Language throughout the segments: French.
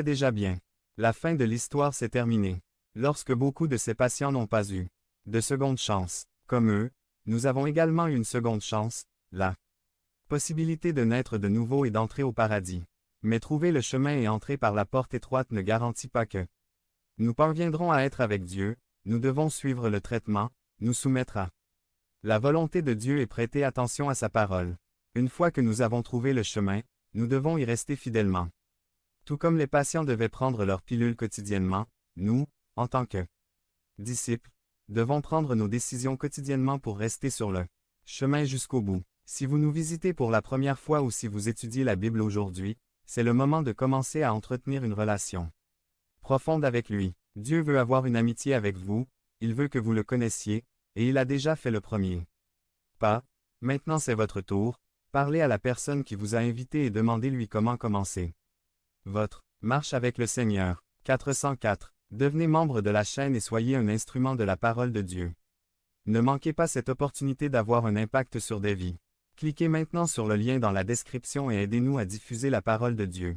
déjà bien. La fin de l'histoire s'est terminée. Lorsque beaucoup de ces patients n'ont pas eu de seconde chance, comme eux, nous avons également eu une seconde chance, la possibilité de naître de nouveau et d'entrer au paradis. Mais trouver le chemin et entrer par la porte étroite ne garantit pas que nous parviendrons à être avec Dieu, nous devons suivre le traitement, nous soumettre à la volonté de Dieu et prêter attention à sa parole. Une fois que nous avons trouvé le chemin, nous devons y rester fidèlement. Tout comme les patients devaient prendre leur pilule quotidiennement, nous, en tant que disciples, devons prendre nos décisions quotidiennement pour rester sur le chemin jusqu'au bout. Si vous nous visitez pour la première fois ou si vous étudiez la Bible aujourd'hui, c'est le moment de commencer à entretenir une relation profonde avec lui. Dieu veut avoir une amitié avec vous, il veut que vous le connaissiez, et il a déjà fait le premier pas. Maintenant c'est votre tour, parlez à la personne qui vous a invité et demandez-lui comment commencer votre marche avec le Seigneur. 404. Devenez membre de la chaîne et soyez un instrument de la parole de Dieu. Ne manquez pas cette opportunité d'avoir un impact sur des vies. Cliquez maintenant sur le lien dans la description et aidez-nous à diffuser la parole de Dieu.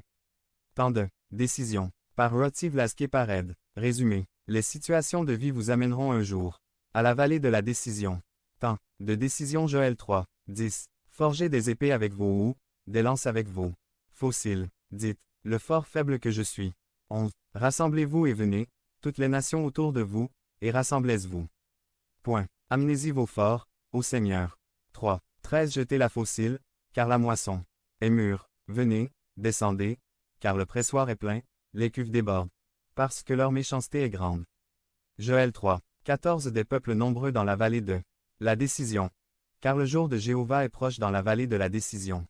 Temps de décision. Par Roti Vlasquez-Pared. Résumé. Les situations de vie vous amèneront un jour à la vallée de la décision. Temps de décision Joël 3. 10. Forgez des épées avec vos houes, des lances avec vos fossiles. Dites, le fort faible que je suis. 11. Rassemblez-vous et venez, toutes les nations autour de vous, et rassemblez-vous. Point. Amenez-y vos forts, ô Seigneur. 3. 13. Jetez la fossile, car la moisson est mûre. Venez, descendez, car le pressoir est plein, les cuves débordent, parce que leur méchanceté est grande. Joël 3. 14. Des peuples nombreux dans la vallée de la décision. Car le jour de Jéhovah est proche dans la vallée de la décision.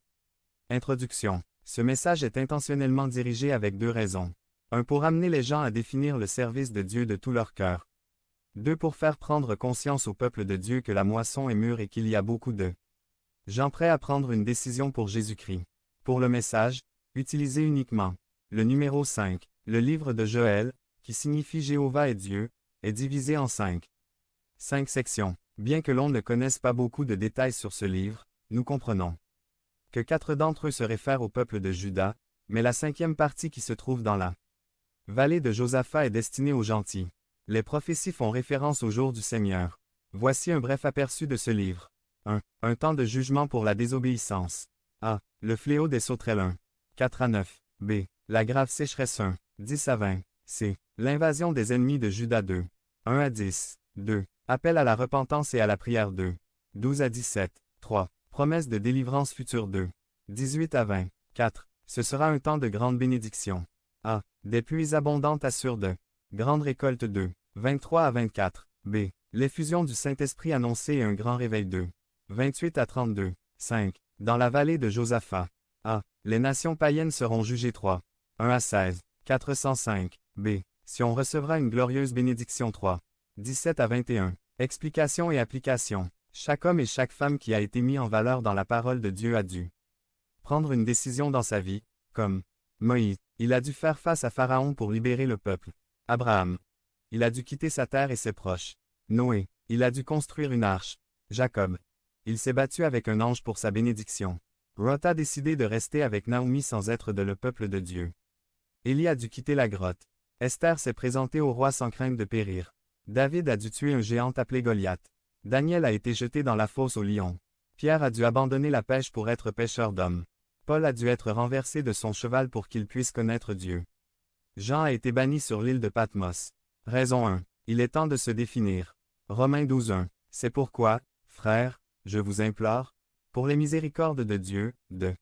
Introduction. Ce message est intentionnellement dirigé avec deux raisons. 1. Pour amener les gens à définir le service de Dieu de tout leur cœur. 2. Pour faire prendre conscience au peuple de Dieu que la moisson est mûre et qu'il y a beaucoup de gens prêts à prendre une décision pour Jésus-Christ. Pour le message, utilisez uniquement le numéro 5. Le livre de Joël, qui signifie Jéhovah est Dieu, est divisé en 5 sections. Bien que l'on ne connaisse pas beaucoup de détails sur ce livre, nous comprenons que 4 d'entre eux se réfèrent au peuple de Juda, mais la 5e partie qui se trouve dans la vallée de Josaphat est destinée aux gentils. Les prophéties font référence au jour du Seigneur. Voici un bref aperçu de ce livre. 1. Un temps de jugement pour la désobéissance. A. Le fléau des sauterelles 1. 4 à 9. B. La grave sécheresse 1. 10 à 20. C. L'invasion des ennemis de Juda 2. 1 à 10. 2. Appel à la repentance et à la prière 2. 12 à 17. 3. Promesse de délivrance future 2. 18 à 20. 4. Ce sera un temps de grande bénédiction. A. Des pluies abondantes assurent de grande récolte 2. 23 à 24. B. L'effusion du Saint-Esprit annoncée et un grand réveil 2. 28 à 32. 5. Dans la vallée de Josaphat. A. Les nations païennes seront jugées 3. 1 à 16. 405. B. Si on recevra une glorieuse bénédiction 3. 17 à 21. Explication et application. Chaque homme et chaque femme qui a été mis en valeur dans la parole de Dieu a dû prendre une décision dans sa vie, comme Moïse. Il a dû faire face à Pharaon pour libérer le peuple. Abraham. Il a dû quitter sa terre et ses proches. Noé. Il a dû construire une arche. Jacob. Il s'est battu avec un ange pour sa bénédiction. Ruth a décidé de rester avec Naomi sans être de le peuple de Dieu. Élie a dû quitter la grotte. Esther s'est présentée au roi sans crainte de périr. David a dû tuer un géant appelé Goliath. Daniel a été jeté dans la fosse au lion. Pierre a dû abandonner la pêche pour être pêcheur d'hommes. Paul a dû être renversé de son cheval pour qu'il puisse connaître Dieu. Jean a été banni sur l'île de Patmos. Raison 1. Il est temps de se définir. Romains 12:1. C'est pourquoi, frères, je vous implore, pour les miséricordes de Dieu, de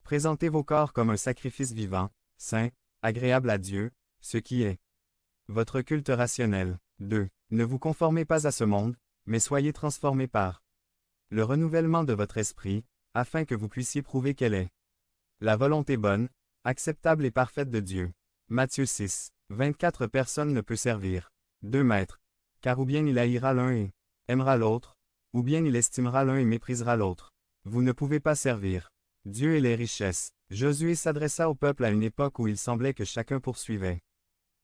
présenter vos corps comme un sacrifice vivant, saint, agréable à Dieu, ce qui est votre culte rationnel. 2. Ne vous conformez pas à ce monde, mais soyez transformés par le renouvellement de votre esprit, afin que vous puissiez prouver quelle est la volonté bonne, acceptable et parfaite de Dieu. Matthieu 6. 24 personnes ne peut servir 2 maîtres, car ou bien il haïra l'un et aimera l'autre, ou bien il estimera l'un et méprisera l'autre. Vous ne pouvez pas servir Dieu et les richesses. Josué s'adressa au peuple à une époque où il semblait que chacun poursuivait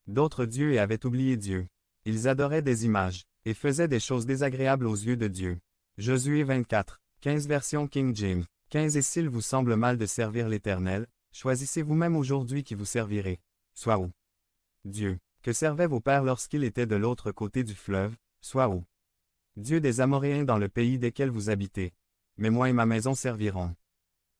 d'autres dieux et avait oublié Dieu. Ils adoraient des images, et faisaient des choses désagréables aux yeux de Dieu. Josué 24. 15 version King James. 15 Et s'il vous semble mal de servir l'Éternel, choisissez vous-même aujourd'hui qui vous servirez. soit où? Dieu, que servaient vos pères lorsqu'ils étaient de l'autre côté du fleuve, soit où? Dieu des Amoréens dans le pays desquels vous habitez. Mais moi et ma maison servirons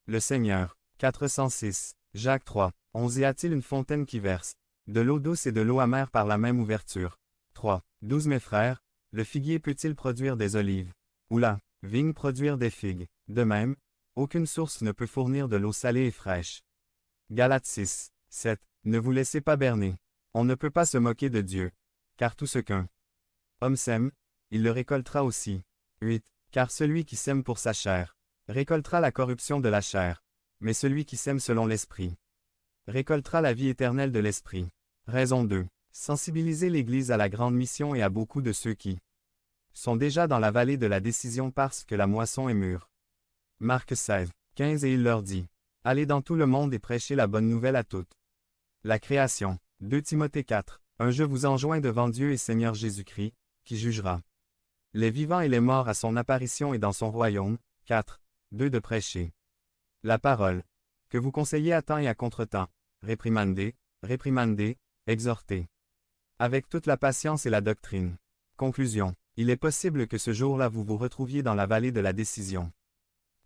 le Seigneur. 406. Jacques 3. 11. Y a-t-il une fontaine qui verse de l'eau douce et de l'eau amère par la même ouverture? 3. 12. Mes frères, le figuier peut-il produire des olives? Ou la vigne produire des figues? De même, aucune source ne peut fournir de l'eau salée et fraîche. Galates 6. 7. Ne vous laissez pas berner. On ne peut pas se moquer de Dieu, car tout ce qu'un homme sème, il le récoltera aussi. 8. Car celui qui sème pour sa chair récoltera la corruption de la chair, mais celui qui sème selon l'Esprit récoltera la vie éternelle de l'Esprit. Raison 2. Sensibiliser l'Église à la grande mission et à beaucoup de ceux qui sont déjà dans la vallée de la décision parce que la moisson est mûre. Marc 16. 15. Et il leur dit, allez dans tout le monde et prêchez la bonne nouvelle à toutes. La création. 2 Timothée 4. Je vous enjoins devant Dieu et Seigneur Jésus-Christ, qui jugera les vivants et les morts à son apparition et dans son royaume. 4. 2. De prêcher la parole, que vous conseillez à temps et à contre-temps, réprimandez, exhortez, avec toute la patience et la doctrine. Conclusion. Il est possible que ce jour-là vous vous retrouviez dans la vallée de la décision.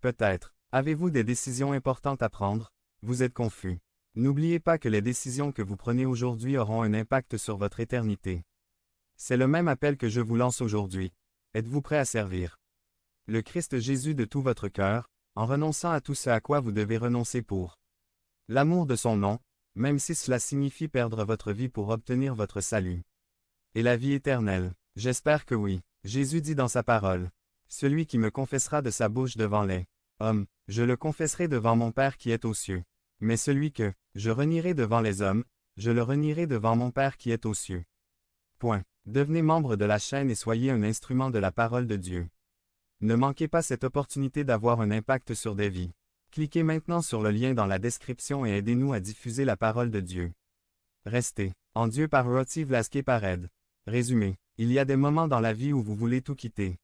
Peut-être, avez-vous des décisions importantes à prendre? Vous êtes confus. N'oubliez pas que les décisions que vous prenez aujourd'hui auront un impact sur votre éternité. C'est le même appel que je vous lance aujourd'hui. Êtes-vous prêt à servir le Christ Jésus de tout votre cœur, en renonçant à tout ce à quoi vous devez renoncer pour l'amour de son nom, même si cela signifie perdre votre vie pour obtenir votre salut et la vie éternelle? J'espère que oui. Jésus dit dans sa parole, « Celui qui me confessera de sa bouche devant les hommes, je le confesserai devant mon Père qui est aux cieux. Mais celui que je renierai devant les hommes, je le renierai devant mon Père qui est aux cieux. » Point. Devenez membre de la chaîne et soyez un instrument de la parole de Dieu. Ne manquez pas cette opportunité d'avoir un impact sur des vies. Cliquez maintenant sur le lien dans la description et aidez-nous à diffuser la parole de Dieu. Restez en Dieu par Roti Vlasquez Pared. Résumé. Il y a des moments dans la vie où vous voulez tout quitter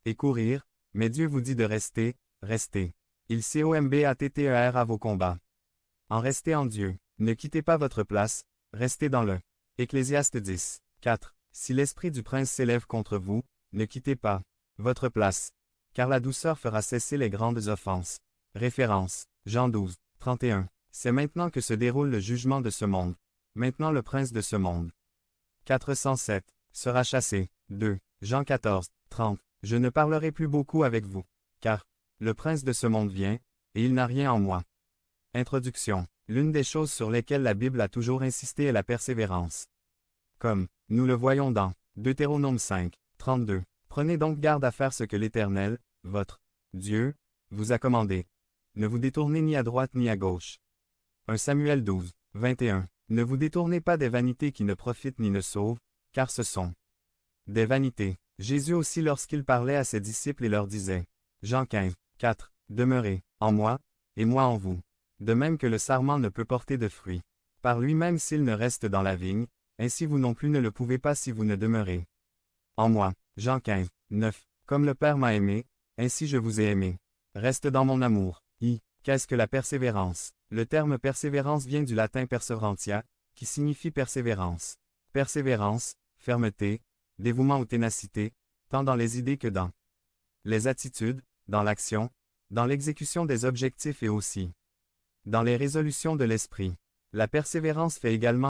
et courir, mais Dieu vous dit de rester, restez. Il combattera à vos combats. En restez en Dieu. Ne quittez pas votre place, restez dans le. Ecclésiaste 10. 4. Si l'esprit du prince s'élève contre vous, ne quittez pas votre place, car la douceur fera cesser les grandes offenses. Référence. Jean 12. 31. C'est maintenant que se déroule le jugement de ce monde. Maintenant le prince de ce monde. 407. Sera chassé. 2. Jean 14. 30. Je ne parlerai plus beaucoup avec vous, car le prince de ce monde vient, et il n'a rien en moi. Introduction. L'une des choses sur lesquelles la Bible a toujours insisté est la persévérance. Comme nous le voyons dans Deutéronome 5. 32. Prenez donc garde à faire ce que l'Éternel, votre Dieu, vous a commandé. Ne vous détournez ni à droite ni à gauche. 1 Samuel 12. 21. Ne vous détournez pas des vanités qui ne profitent ni ne sauvent, car ce sont des vanités. Jésus aussi lorsqu'il parlait à ses disciples et leur disait, Jean 15. 4. Demeurez en moi, et moi en vous. De même que le sarment ne peut porter de fruits par lui-même s'il ne reste dans la vigne, ainsi vous non plus ne le pouvez pas si vous ne demeurez en moi. Jean 15. 9. Comme le Père m'a aimé, ainsi je vous ai aimé. Reste dans mon amour. Qu'est-ce que la persévérance? Le terme persévérance vient du latin perseverantia, qui signifie persévérance. Persévérance, fermeté, dévouement ou ténacité, tant dans les idées que dans les attitudes, dans l'action, dans l'exécution des objectifs et aussi dans les résolutions de l'esprit. La persévérance fait également